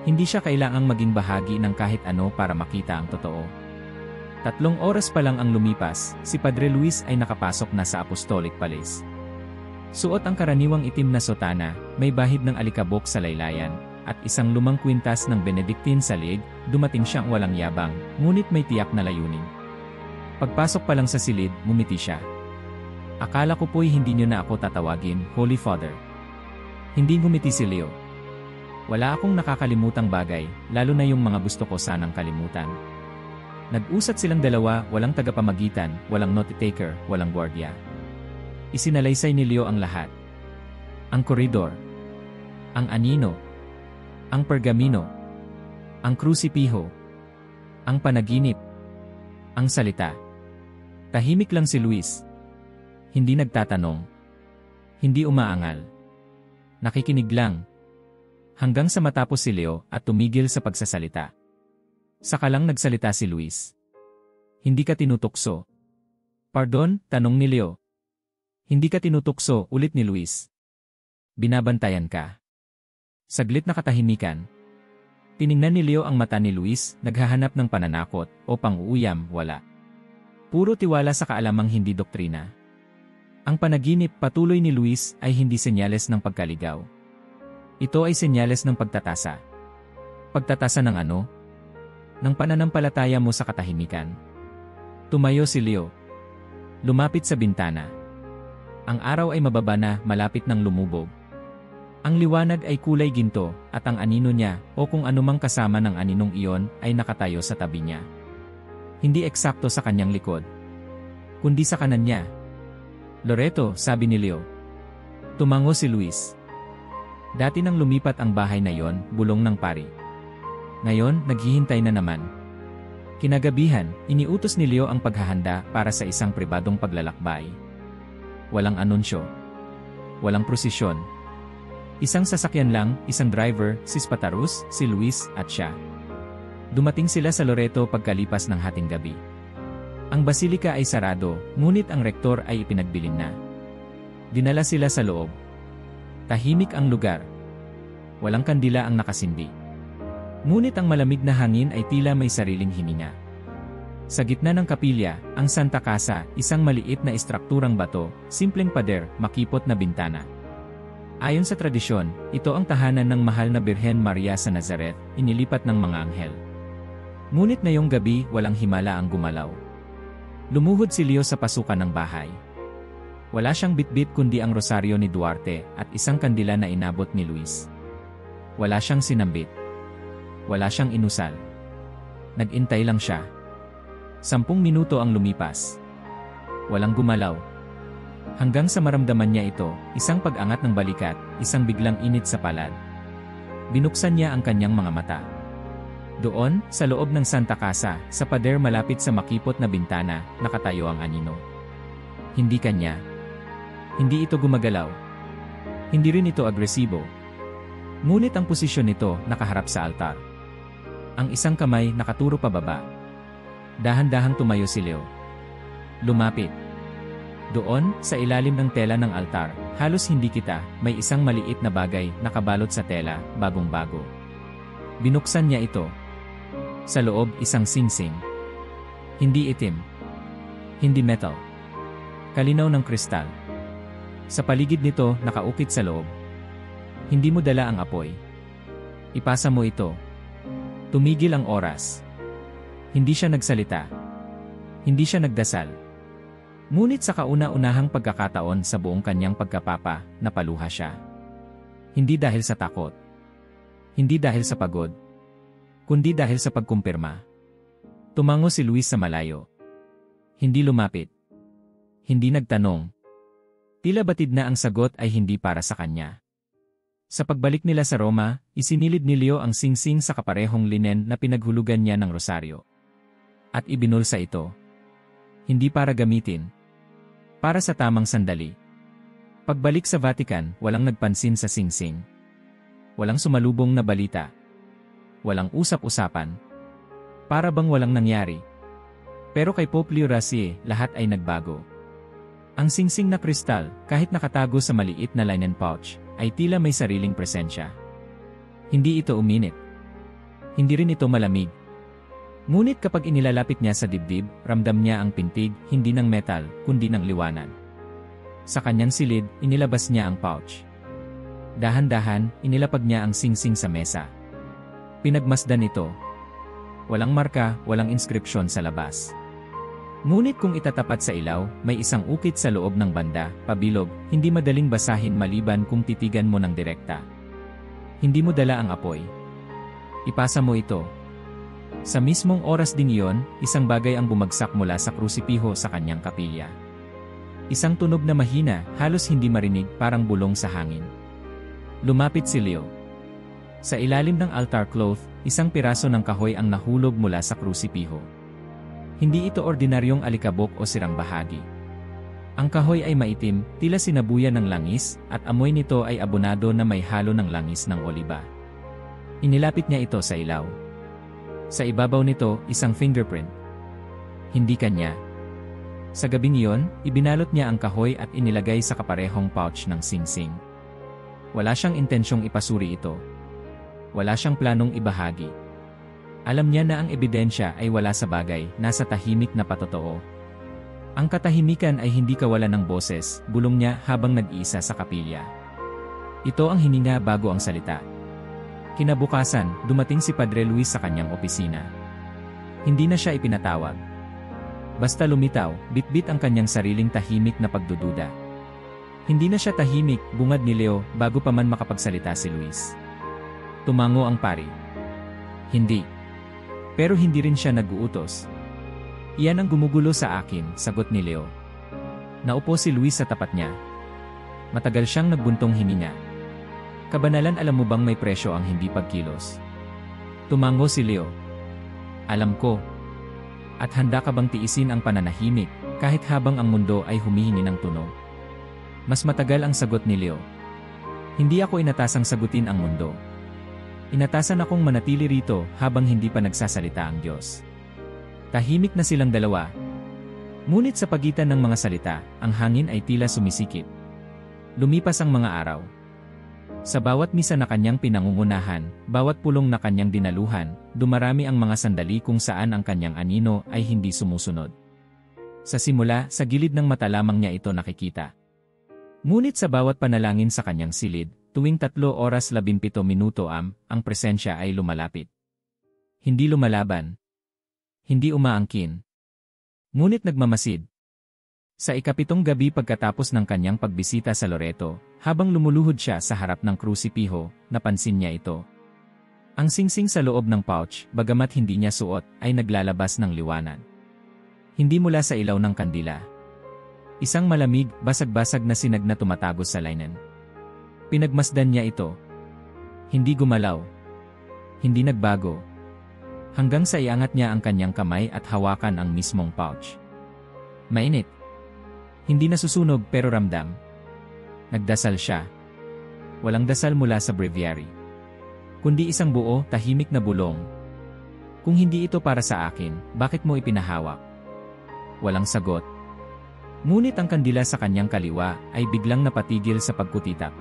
Hindi siya kailangang maging bahagi ng kahit ano para makita ang totoo. 3 oras pa lang ang lumipas, si Padre Luis ay nakapasok na sa Apostolic Palace. Suot ang karaniwang itim na sotana, may bahid ng alikabok sa laylayan, at isang lumang kwintas ng Benedictine sa liig. Dumating siyang walang yabang, ngunit may tiyak na layunin. Pagpasok pa lang sa silid, ngumiti siya. Akala ko po'y hindi niyo na ako tatawagin, Holy Father. Hindi ngumiti si Leo. Wala akong nakakalimutang bagay, lalo na yung mga gusto ko sanang kalimutan. Nag-usat silang dalawa, walang tagapamagitan, walang note-taker, walang gwardiya. Isinalaysay ni Leo ang lahat. Ang koridor. Ang anino. Ang pergamino. Ang krusipiho. Ang panaginip. Ang salita. Tahimik lang si Luis. Hindi nagtatanong. Hindi umaangal. Nakikinig lang. Hanggang sa matapos si Leo at tumigil sa pagsasalita. Saka lang nagsalita si Luis. Hindi ka tinutukso. Pardon, tanong ni Leo. Hindi ka tinutukso, ulit ni Luis. Binabantayan ka. Saglit na katahimikan. Tiningnan ni Leo ang mata ni Luis, naghahanap ng pananakot o pang-uuyam, wala. Puro tiwala sa kaalamang hindi doktrina. Ang panaginip, patuloy ni Luis, ay hindi senyales ng pagkaligaw. Ito ay senyales ng pagtatasa. Pagtatasa ng ano? Ng pananampalataya mo sa katahimikan. Tumayo si Leo. Lumapit sa bintana. Ang araw ay mababa na, malapit ng lumubog. Ang liwanag ay kulay ginto, at ang anino niya, o kung anumang kasama ng aninong iyon, ay nakatayo sa tabi niya. Hindi eksakto sa kanyang likod, kundi sa kanan niya. Loreto, sabi ni Leo. Tumango si Luis. Dati nang lumipat ang bahay na yon, bulong ng pari. Ngayon, naghihintay na naman. Kinagabihan, iniutos ni Leo ang paghahanda para sa isang pribadong paglalakbay. Walang anunsyo. Walang prosesyon. Isang sasakyan lang, isang driver, si Spatarus, si Luis, at siya. Dumating sila sa Loreto pagkalipas ng hating gabi. Ang basilika ay sarado, ngunit ang rektor ay ipinagbilin na. Dinala sila sa loob. Tahimik ang lugar. Walang kandila ang nakasindi. Ngunit ang malamig na hangin ay tila may sariling hininga. Sa gitna ng kapilya, ang Santa Casa, isang maliit na istrukturang bato, simpleng pader, makipot na bintana. Ayon sa tradisyon, ito ang tahanan ng mahal na Birhen Maria sa Nazaret, inilipat ng mga anghel. Ngunit ngayong gabi, walang himala ang gumalaw. Lumuhod si Leo sa pasukan ng bahay. Wala siyang bitbit kundi ang rosaryo ni Duarte at isang kandila na inabot ni Luis. Wala siyang sinambit. Wala siyang inusal. Nag-intay lang siya. 10 minuto ang lumipas. Walang gumalaw. Hanggang sa maramdaman niya ito, isang pag-angat ng balikat, isang biglang init sa palad. Binuksan niya ang kanyang mga mata. Doon, sa loob ng Santa Casa, sa pader malapit sa makipot na bintana, nakatayo ang anino. Hindi kanya. Hindi ito gumagalaw. Hindi rin ito agresibo. Ngunit ang posisyon nito nakaharap sa altar. Ang isang kamay nakaturo pababa. Dahan-dahang tumayo si Leo. Lumapit. Doon, sa ilalim ng tela ng altar, halos hindi kita, may isang maliit na bagay nakabalot sa tela, bagong-bago. Binuksan niya ito. Sa loob, isang singsing. Hindi itim. Hindi metal. Kalinaw ng kristal. Sa paligid nito, nakaukit sa loob. Hindi mo dala ang apoy. Ipasa mo ito. Tumigil ang oras. Hindi siya nagsalita. Hindi siya nagdasal. Ngunit sa kauna-unahang pagkakataon sa buong kanyang pagkapapa, napaluha siya. Hindi dahil sa takot. Hindi dahil sa pagod. Kundi dahil sa pagkumpirma. Tumango si Luis sa malayo. Hindi lumapit. Hindi nagtanong. Tila batid na ang sagot ay hindi para sa kanya. Sa pagbalik nila sa Roma, isinilid ni Leo ang singsing sa kaparehong linen na pinaghulugan niya ng rosaryo. At ibinulsa ito. Hindi para gamitin. Para sa tamang sandali. Pagbalik sa Vatican, walang nagpansin sa singsing. Walang sumalubong na balita. Walang usap-usapan. Para bang walang nangyari. Pero kay Pope Leo XIII, lahat ay nagbago. Ang singsing na kristal, kahit nakatago sa maliit na linen pouch, ay tila may sariling presensya. Hindi ito uminit. Hindi rin ito malamig. Ngunit kapag inilalapit niya sa dibdib, ramdam niya ang pintig, hindi ng metal, kundi ng liwanag. Sa kanyang silid, inilabas niya ang pouch. Dahan-dahan, inilapag niya ang singsing sa mesa. Pinagmasdan ito. Walang marka, walang inskripsyon sa labas. Ngunit kung itatapat sa ilaw, may isang ukit sa loob ng banda, pabilog, hindi madaling basahin maliban kung titigan mo ng direkta. Hindi mo dala ang apoy. Ipasa mo ito. Sa mismong oras ding iyon, isang bagay ang bumagsak mula sa krusipiho sa kanyang kapilya. Isang tunog na mahina, halos hindi marinig, parang bulong sa hangin. Lumapit si Leo. Sa ilalim ng altar cloth, isang piraso ng kahoy ang nahulog mula sa krusipiho. Hindi ito ordinaryong alikabok o sirang bahagi. Ang kahoy ay maitim, tila sinabuyan ng langis, at amoy nito ay abonado na may halo ng langis ng oliba. Inilapit niya ito sa ilaw. Sa ibabaw nito, isang fingerprint. Hindi kanya. Sa gabing iyon, ibinalot niya ang kahoy at inilagay sa kaparehong pouch ng singsing. Wala siyang intensyong ipasuri ito. Wala siyang planong ibahagi. Alam niya na ang ebidensya ay wala sa bagay, nasa tahimik na patotoo. Ang katahimikan ay hindi kawalan ng boses, bulong niya habang nag-iisa sa kapilya. Ito ang hininga bago ang salita. Kinabukasan, dumating si Padre Luis sa kanyang opisina. Hindi na siya ipinatawag. Basta lumitaw, bitbit ang kanyang sariling tahimik na pagdududa. Hindi na siya tahimik, bungad ni Leo, bago pa man makapagsalita si Luis. Tumango ang pari. Hindi. Pero hindi rin siya nag-uutos. Iyan ang gumugulo sa akin, sagot ni Leo. Naupo si Luis sa tapat niya. Matagal siyang nagbuntong hininga. Kabanalan, alam mo bang may presyo ang hindi pagkilos? Tumango si Leo. Alam ko. At handa ka bang tiisin ang pananahimik, kahit habang ang mundo ay humihingi ng tunog? Mas matagal ang sagot ni Leo. Hindi ako inatasang sagutin ang mundo. Inatasan akong manatili rito habang hindi pa nagsasalita ang Diyos. Tahimik na silang dalawa. Ngunit sa pagitan ng mga salita, ang hangin ay tila sumisikip. Lumipas ang mga araw. Sa bawat misa na kanyang pinangungunahan, bawat pulong na kanyang dinaluhan, dumarami ang mga sandali kung saan ang kanyang anino ay hindi sumusunod. Sa simula, sa gilid ng mata lamang niya ito nakikita. Ngunit sa bawat panalangin sa kanyang silid, tuwing 3:17 ang presensya ay lumalapit. Hindi lumalaban. Hindi umaangkin. Ngunit nagmamasid. Sa ikapitong gabi pagkatapos ng kanyang pagbisita sa Loreto, habang lumuluhod siya sa harap ng krusipiho, napansin niya ito. Ang singsing sa loob ng pouch, bagamat hindi niya suot, ay naglalabas ng liwanag. Hindi mula sa ilaw ng kandila. Isang malamig, basag-basag na sinag na tumatagos sa linen. Pinagmasdan niya ito. Hindi gumalaw. Hindi nagbago. Hanggang sa iangat niya ang kanyang kamay at hawakan ang mismong pouch. Mainit. Hindi nasusunog pero ramdam. Nagdasal siya. Walang dasal mula sa breviary. Kundi isang buo, tahimik na bulong. Kung hindi ito para sa akin, bakit mo ipinahawak? Walang sagot. Ngunit ang kandila sa kanyang kaliwa ay biglang napatigil sa pagkutitak.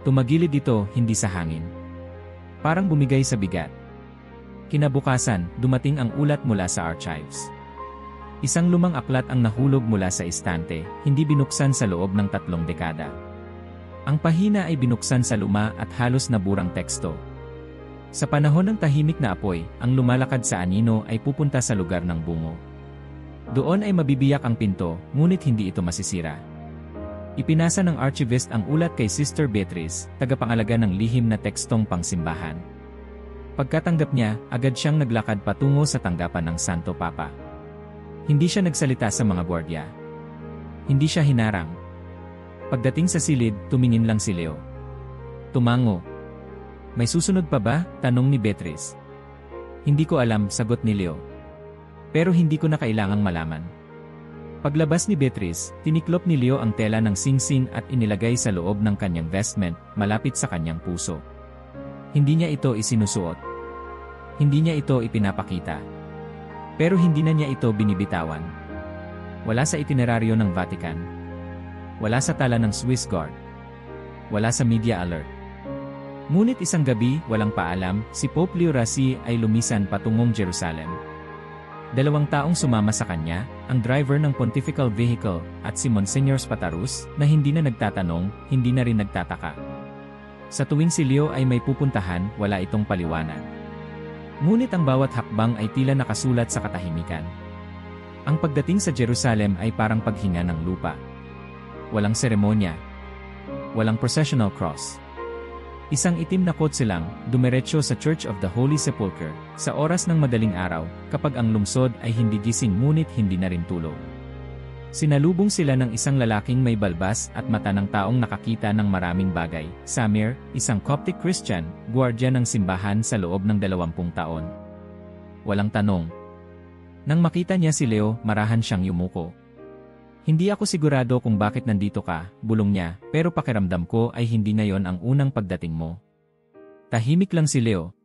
Tumagilid ito, hindi sa hangin. Parang bumigay sa bigat. Kinabukasan, dumating ang ulat mula sa archives. Isang lumang aklat ang nahulog mula sa istante, hindi binuksan sa loob ng 3 dekada. Ang pahina ay binuksan sa luma at halos naburang teksto. Sa panahon ng tahimik na apoy, ang lumalakad sa anino ay pupunta sa lugar ng bungo. Doon ay mabibiyak ang pinto, ngunit hindi ito masisira. Ipinasa ng archivist ang ulat kay Sister Beatrice, tagapangalaga ng lihim na tekstong pangsimbahan. Pagkatanggap niya, agad siyang naglakad patungo sa tanggapan ng Santo Papa. Hindi siya nagsalita sa mga gwardiya. Hindi siya hinarang. Pagdating sa silid, tumingin lang si Leo. Tumango. May susunod pa ba? Tanong ni Beatrice. Hindi ko alam, sagot ni Leo. Pero hindi ko na kailangang malaman. Paglabas ni Beatrice, tiniklop ni Leo ang tela ng singsing at inilagay sa loob ng kanyang vestment, malapit sa kanyang puso. Hindi niya ito isinusuot. Hindi niya ito ipinapakita. Pero hindi na niya ito binibitawan. Wala sa itineraryo ng Vatican. Wala sa tala ng Swiss Guard. Wala sa media alert. Ngunit isang gabi, walang paalam, si Pope Leo XIII ay lumisan patungong Jerusalem. 2 taong sumama sa kanya, ang driver ng pontifical vehicle, at si Monsignor Spatarus, na hindi na nagtatanong, hindi na rin nagtataka. Sa tuwing si Leo ay may pupuntahan, wala itong paliwanag. Ngunit ang bawat hakbang ay tila nakasulat sa katahimikan. Ang pagdating sa Jerusalem ay parang paghinga ng lupa. Walang seremonya. Walang processional cross. Isang itim na kotse lang, dumiretso sa Church of the Holy Sepulchre, sa oras ng madaling araw, kapag ang lungsod ay hindi gising ngunit hindi na rin tulog. Sinalubong sila ng isang lalaking may balbas at mata ng taong nakakita ng maraming bagay, Samir, isang Coptic Christian, gwardiya ng simbahan sa loob ng 20 taon. Walang tanong. Nang makita niya si Leo, marahan siyang yumuko. Hindi ako sigurado kung bakit nandito ka, bulong niya, pero pakiramdam ko ay hindi ngayon ang unang pagdating mo. Tahimik lang si Leo.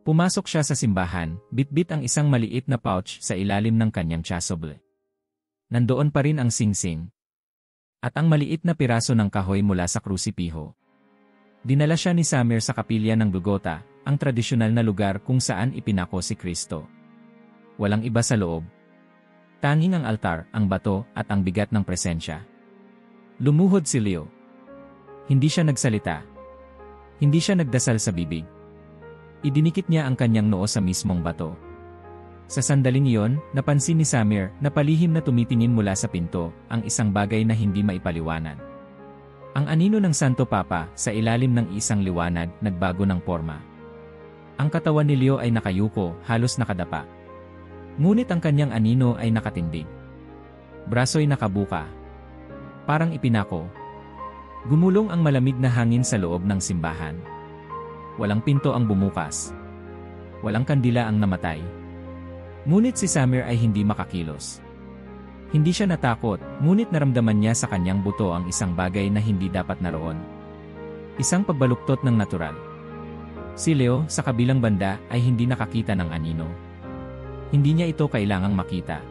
Pumasok siya sa simbahan, bitbit ang isang maliit na pouch sa ilalim ng kanyang chasuble. Nandoon pa rin ang singsing. At ang maliit na piraso ng kahoy mula sa krusipiho. Dinala siya ni Samir sa kapilya ng Golgotha, ang tradisyonal na lugar kung saan ipinako si Kristo. Walang iba sa loob. Tanging ang altar, ang bato, at ang bigat ng presensya. Lumuhod si Leo. Hindi siya nagsalita. Hindi siya nagdasal sa bibig. Idinikit niya ang kanyang noo sa mismong bato. Sa sandaling iyon, napansin ni Samir na palihim na tumitingin mula sa pinto, ang isang bagay na hindi maipaliwanag. Ang anino ng Santo Papa, sa ilalim ng isang liwanag, nagbago ng forma. Ang katawan ni Leo ay nakayuko, halos nakadapa. Ngunit ang kanyang anino ay nakatindig. Braso'y nakabuka. Parang ipinako. Gumulong ang malamig na hangin sa loob ng simbahan. Walang pinto ang bumukas. Walang kandila ang namatay. Ngunit si Samir ay hindi makakilos. Hindi siya natakot, ngunit naramdaman niya sa kanyang buto ang isang bagay na hindi dapat naroon. Isang pagbaluktot ng natural. Si Leo, sa kabilang banda, ay hindi nakakita ng anino. Hindi niya ito kailangang makita.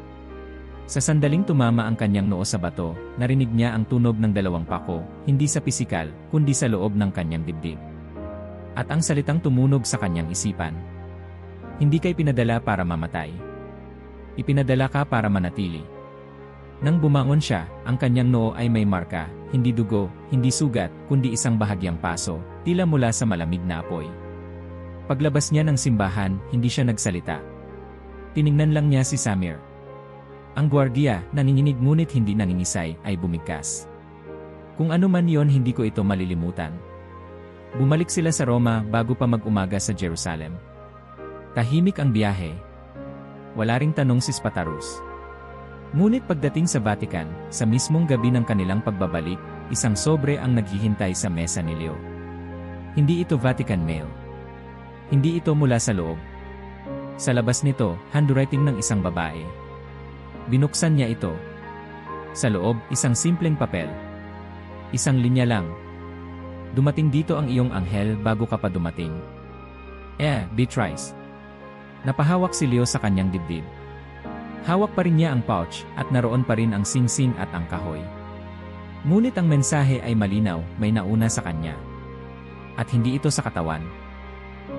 Sa sandaling tumama ang kanyang noo sa bato, narinig niya ang tunog ng 2 pako, hindi sa pisikal, kundi sa loob ng kanyang dibdib. At ang salitang tumunog sa kanyang isipan. Hindi kay pinadala para mamatay. Ipinadala ka para manatili. Nang bumangon siya, ang kanyang noo ay may marka, hindi dugo, hindi sugat, kundi isang bahagyang paso, tila mula sa malamig na apoy. Paglabas niya ng simbahan, hindi siya nagsalita. Tiningnan lang niya si Samir. Ang gwardiya, nanginginig ngunit hindi nangingisay, ay bumigkas. Kung ano man yon, hindi ko ito malilimutan. Bumalik sila sa Roma bago pa mag-umaga sa Jerusalem. Tahimik ang biyahe. Wala ring tanong si Spatarus. Ngunit pagdating sa Vatican, sa mismong gabi ng kanilang pagbabalik, isang sobre ang naghihintay sa mesa ni Leo. Hindi ito Vatican mail. Hindi ito mula sa loob. Sa labas nito, handwriting ng isang babae. Binuksan niya ito. Sa loob, isang simpleng papel. Isang linya lang. Dumating dito ang iyong anghel bago ka pa dumating. Beatrice. Napahawak si Leo sa kanyang dibdib. Hawak pa rin niya ang pouch, at naroon pa rin ang singsing at ang kahoy. Ngunit ang mensahe ay malinaw, may nauna sa kanya. At hindi ito sa katawan.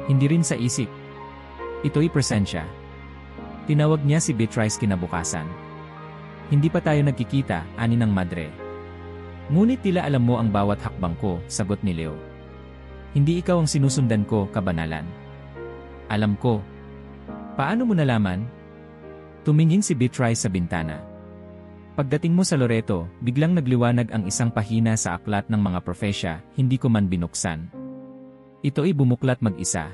Hindi rin sa isip. Ito'y presensya. Tinawag niya si Beatrice kinabukasan. Hindi pa tayo nagkikita, ani ng madre. Ngunit tila alam mo ang bawat hakbang ko, sagot ni Leo. Hindi ikaw ang sinusundan ko, kabanalan. Alam ko. Paano mo nalaman? Tumingin si Beatrice sa bintana. Pagdating mo sa Loreto, biglang nagliwanag ang isang pahina sa aklat ng mga propesya, hindi ko man binuksan. Ito'y bumuklat mag-isa.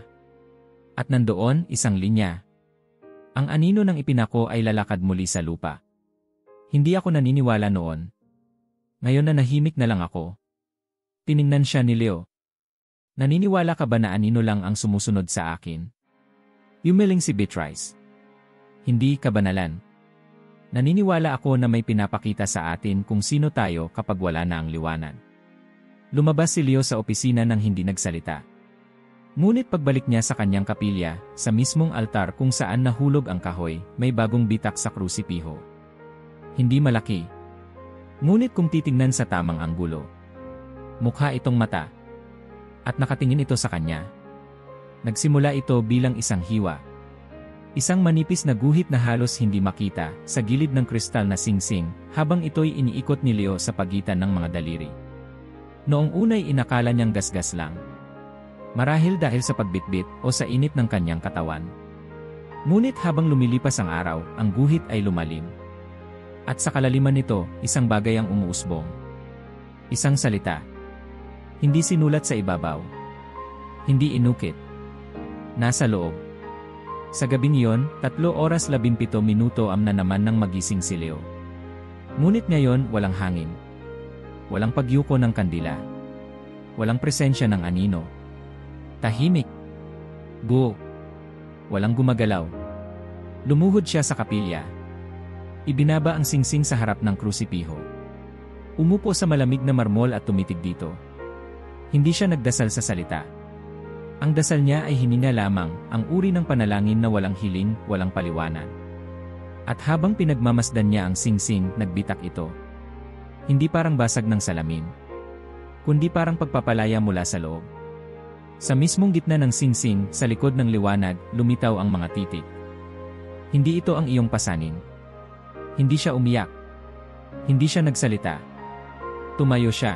At nandoon, isang linya. Ang anino ng ipinako ay lalakad muli sa lupa. Hindi ako naniniwala noon. Ngayon na nahimik na lang ako. Tiningnan siya ni Leo. Naniniwala ka ba na anino lang ang sumusunod sa akin? Yumiling si Beatrice. Hindi, kabanalan. Naniniwala ako na may pinapakita sa atin kung sino tayo kapag wala na ang liwanag. Lumabas si Leo sa opisina nang hindi nagsalita. Ngunit pagbalik niya sa kanyang kapilya, sa mismong altar kung saan nahulog ang kahoy, may bagong bitak sa krusipiho. Hindi malaki. Ngunit kung titingnan sa tamang anggulo, mukha itong mata. At nakatingin ito sa kanya. Nagsimula ito bilang isang hiwa. Isang manipis na guhit na halos hindi makita sa gilid ng kristal na singsing habang ito'y iniikot ni Leo sa pagitan ng mga daliri. Noong unay inakala niyang gasgas lang. Marahil dahil sa pagbitbit o sa init ng kanyang katawan. Ngunit habang lumilipas ang araw, ang guhit ay lumalim. At sa kalaliman nito, isang bagay ang umuusbong. Isang salita. Hindi sinulat sa ibabaw. Hindi inukit. Nasa loob. Sa gabing iyon, 3:17 na naman nang magising si Leo. Ngunit ngayon, walang hangin. Walang pagyuko ng kandila. Walang presensya ng anino. Tahimik. Buo. Walang gumagalaw. Lumuhod siya sa kapilya. Ibinaba ang singsing sa harap ng krusipiho. Umupo sa malamig na marmol at tumitig dito. Hindi siya nagdasal sa salita. Ang dasal niya ay hininga lamang, ang uri ng panalangin na walang hiling, walang paliwanag. At habang pinagmamasdan niya ang singsing, nagbitak ito. Hindi parang basag ng salamin, kundi parang pagpapalaya mula sa loob. Sa mismong gitna ng singsing, sa likod ng liwanag, lumitaw ang mga titik. Hindi ito ang iyong pasanin. Hindi siya umiyak. Hindi siya nagsalita. Tumayo siya.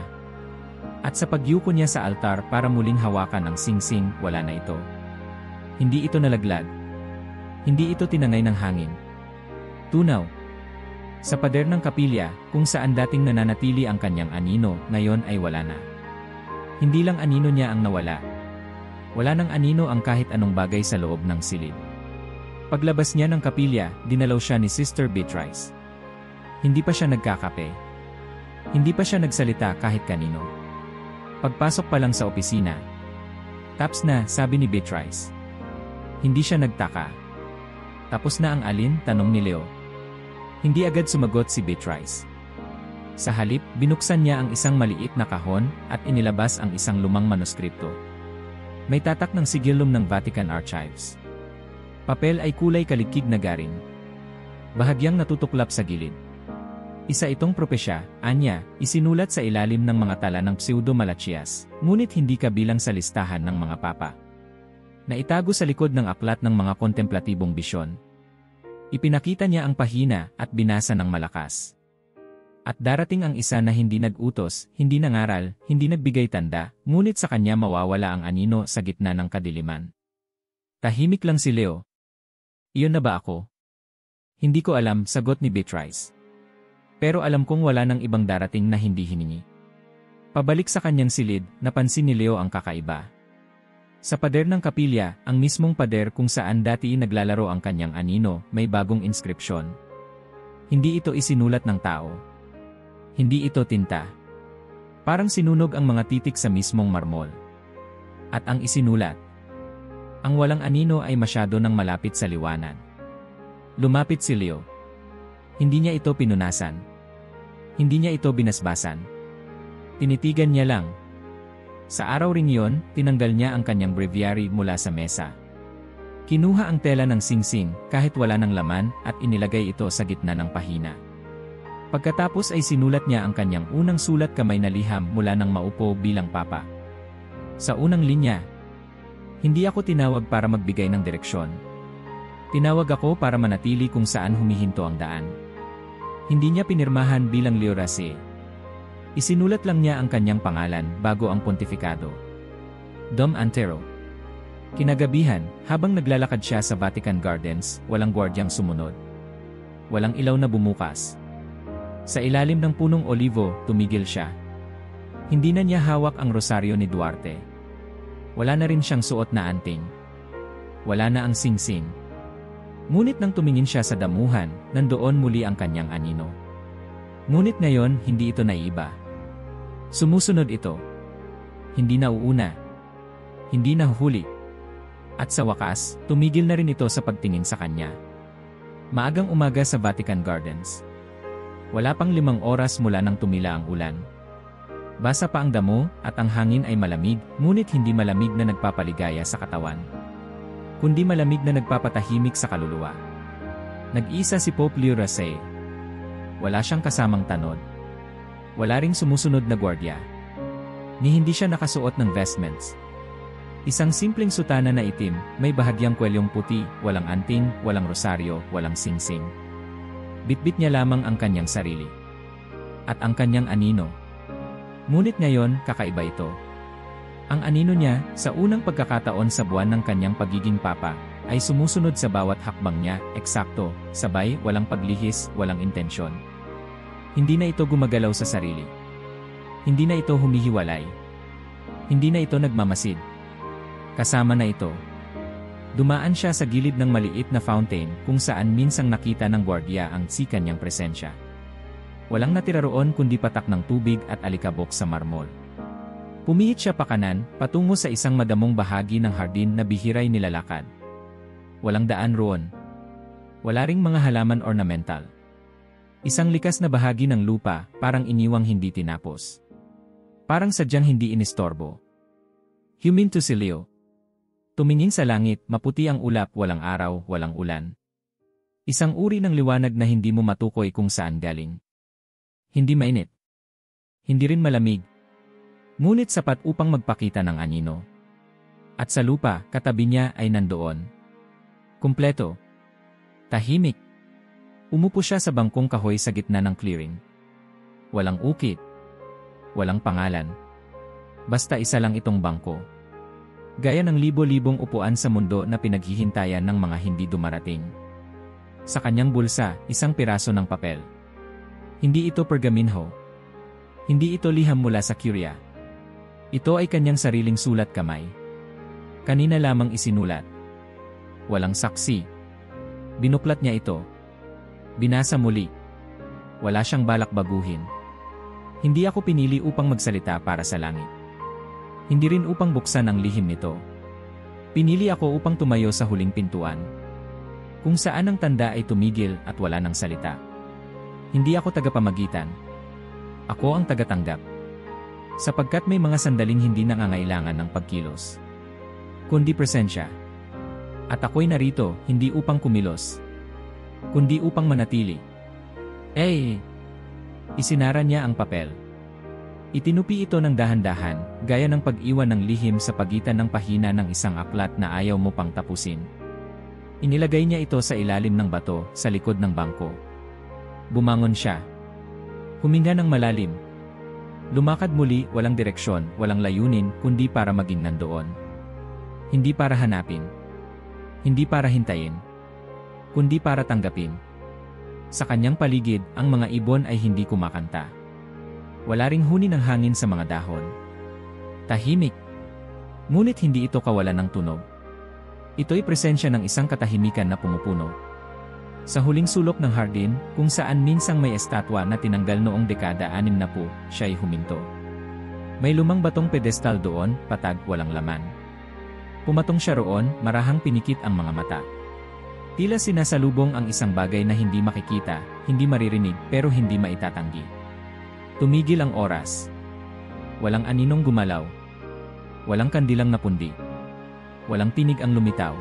At sa pagyuko niya sa altar para muling hawakan ang singsing, wala na ito. Hindi ito nalaglag. Hindi ito tinangay ng hangin. Tunaw. Sa pader ng kapilya, kung saan dating nananatili ang kanyang anino, ngayon ay wala na. Hindi lang anino niya ang nawala. Wala nang anino ang kahit anong bagay sa loob ng silid. Paglabas niya ng kapilya, dinalaw siya ni Sister Beatrice. Hindi pa siya nagkakape. Hindi pa siya nagsalita kahit kanino. Pagpasok pa lang sa opisina. Taps na, sabi ni Beatrice. Hindi siya nagtaka. Tapos na ang alin, tanong ni Leo. Hindi agad sumagot si Beatrice. Sa halip, binuksan niya ang isang maliit na kahon at inilabas ang isang lumang manuskripto. May tatak ng sigillum ng Vatican Archives. Papel ay kulay kalikig na garing. Bahagyang natutuklap sa gilid. Isa itong propesya, anya, isinulat sa ilalim ng mga tala ng Pseudo Malachias, ngunit hindi kabilang sa listahan ng mga papa. Naitago sa likod ng aklat ng mga kontemplatibong bisyon. Ipinakita niya ang pahina at binasa ng malakas. At darating ang isa na hindi nag-utos, hindi nangaral, hindi nagbigay tanda, ngunit sa kanya mawawala ang anino sa gitna ng kadiliman. Tahimik lang si Leo. Iyon na ba ako? Hindi ko alam, sagot ni Beatrice. Pero alam kong wala nang ibang darating na hindi hiningi. Pabalik sa kanyang silid, napansin ni Leo ang kakaiba. Sa pader ng kapilya, ang mismong pader kung saan dati naglalaro ang kanyang anino, may bagong inskripsyon. Hindi ito isinulat ng tao. Hindi ito tinta. Parang sinunog ang mga titik sa mismong marmol. At ang isinulat. Ang walang anino ay masyado nang malapit sa liwanag. Lumapit si Leo. Hindi niya ito pinunasan. Hindi niya ito binasbasan. Tinitigan niya lang. Sa araw ring iyon, tinanggal niya ang kanyang breviary mula sa mesa. Kinuha ang tela ng singsing kahit wala ng laman at inilagay ito sa gitna ng pahina. Pagkatapos ay sinulat niya ang kanyang unang sulat kamay na liham mula nang maupo bilang papa. Sa unang linya, hindi ako tinawag para magbigay ng direksyon. Tinawag ako para manatili kung saan humihinto ang daan. Hindi niya pinirmahan bilang Leo Race. Isinulat lang niya ang kanyang pangalan bago ang pontifikado. Dom Antero. Kinagabihan, habang naglalakad siya sa Vatican Gardens, walang gwardyang sumunod. Walang ilaw na bumukas. Sa ilalim ng punong olivo, tumigil siya. Hindi na niya hawak ang rosaryo ni Duarte. Wala na rin siyang suot na anting. Wala na ang singsing. Ngunit nang tumingin siya sa damuhan, nandoon muli ang kanyang anino. Ngunit ngayon, hindi ito naiiba. Sumusunod ito. Hindi nauuna. hindi nahuhuli. At sa wakas, tumigil na rin ito sa pagtingin sa kanya. Maagang umaga sa Vatican Gardens. Wala pang 5 oras mula nang tumila ang ulan. Basa pa ang damo at ang hangin ay malamig, ngunit hindi malamig na nagpapaligaya sa katawan, kundi malamig na nagpapatahimik sa kaluluwa. Nag-isa si Pope Leo XVI. Wala siyang kasamang tanod. Wala ring sumusunod na gwardiya. Ni hindi siya nakasuot ng vestments. Isang simpleng sutana na itim, may bahagyang kwelyong puti, walang anting, walang rosaryo, walang singsing. Bitbit niya lamang ang kanyang sarili. At ang kanyang anino. Ngunit ngayon, kakaiba ito. Ang anino niya, sa unang pagkakataon sa buwan ng kanyang pagiging papa, ay sumusunod sa bawat hakbang niya, eksakto, sabay, walang paglihis, walang intensyon. Hindi na ito gumagalaw sa sarili. Hindi na ito humihiwalay. Hindi na ito nagmamasid. Kasama na ito. Dumaan siya sa gilid ng maliit na fountain kung saan minsang nakita ng gwardiya ang kanyang presensya. Walang natira roon kundi patak ng tubig at alikabok sa marmol. Pumihit siya pakanan, patungo sa isang madamong bahagi ng hardin na bihiray nilalakad. Walang daan roon. Wala ring mga halaman ornamental. Isang likas na bahagi ng lupa, parang iniwang hindi tinapos. Parang sadyang hindi inistorbo. Humin to si Leo. Tumingin sa langit, maputi ang ulap, walang araw, walang ulan. Isang uri ng liwanag na hindi mo matukoy kung saan galing. Hindi mainit. Hindi rin malamig. Ngunit sapat upang magpakita ng anino. At sa lupa, katabi niya ay nandoon. Kumpleto. Tahimik. Umupo siya sa bangkong kahoy sa gitna ng clearing. Walang ukit. Walang pangalan. Basta isa lang itong bangko. Gaya ng libo-libong upuan sa mundo na pinaghihintayan ng mga hindi dumarating. Sa kanyang bulsa, isang piraso ng papel. Hindi ito pergaminho. Hindi ito liham mula sa Curia. Ito ay kanyang sariling sulat kamay. Kanina lamang isinulat. Walang saksi. Binuklat niya ito. Binasa muli. Wala siyang balak baguhin. Hindi ako pinili upang magsalita para sa langit. Hindi rin upang buksan ang lihim nito. Pinili ako upang tumayo sa huling pintuan. Kung saan ang tanda ay tumigil at wala ng salita. Hindi ako tagapamagitan. Ako ang tagatanggap. Sapagkat may mga sandaling hindi nangangailangan ng pagkilos, kundi presensya. At ako'y narito, hindi upang kumilos, kundi upang manatili. Isinara niya ang papel. Itinupi ito ng dahan-dahan, gaya ng pag-iwan ng lihim sa pagitan ng pahina ng isang aklat na ayaw mo pang tapusin. Inilagay niya ito sa ilalim ng bato, sa likod ng bangko. Bumangon siya. Huminga ng malalim. Lumakad muli, walang direksyon, walang layunin, kundi para maging nandoon. Hindi para hanapin. Hindi para hintayin. Kundi para tanggapin. Sa kanyang paligid, ang mga ibon ay hindi kumakanta. Wala ring huni ng hangin sa mga dahon. Tahimik. Ngunit hindi ito kawalan ng tunog. Ito'y presensya ng isang katahimikan na pumupuno. Sa huling sulok ng hardin, kung saan minsang may estatwa na tinanggal noong dekada 60, siya'y huminto. May lumang batong pedestal doon, patag, walang laman. Pumatong siya roon, marahang pinikit ang mga mata. Tila sinasalubong ang isang bagay na hindi makikita, hindi maririnig, pero hindi maitatanggi. Tumigil ang oras. Walang aninong gumalaw. Walang kandilang napundi. Walang tinig ang lumitaw.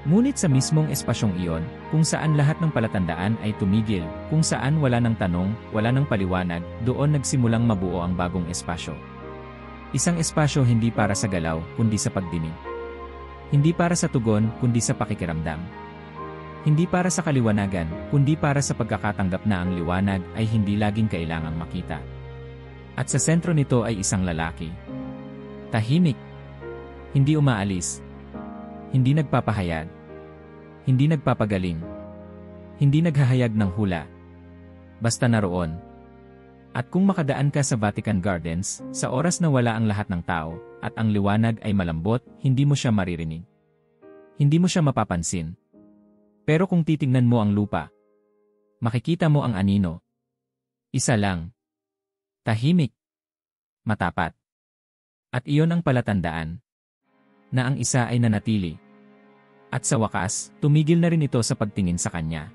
Ngunit sa mismong espasyong iyon, kung saan lahat ng palatandaan ay tumigil, kung saan wala ng tanong, wala ng paliwanag, doon nagsimulang mabuo ang bagong espasyo. Isang espasyo hindi para sa galaw, kundi sa pagdinig. Hindi para sa tugon, kundi sa pakikiramdam. Hindi para sa kaliwanagan, kundi para sa pagkakatanggap na ang liwanag ay hindi laging kailangang makita. At sa sentro nito ay isang lalaki. Tahimik. Hindi umaalis. Hindi nagpapahayag. Hindi nagpapagaling. Hindi naghahayag ng hula. Basta naroon. At kung makadaan ka sa Vatican Gardens, sa oras na wala ang lahat ng tao, at ang liwanag ay malambot, hindi mo siya maririnig. Hindi mo siya mapapansin. Pero kung titingnan mo ang lupa, makikita mo ang anino. Isa lang. Tahimik. Matapat. At iyon ang palatandaan. na ang isa ay nanatili. At sa wakas, tumigil na rin ito sa pagtingin sa kanya.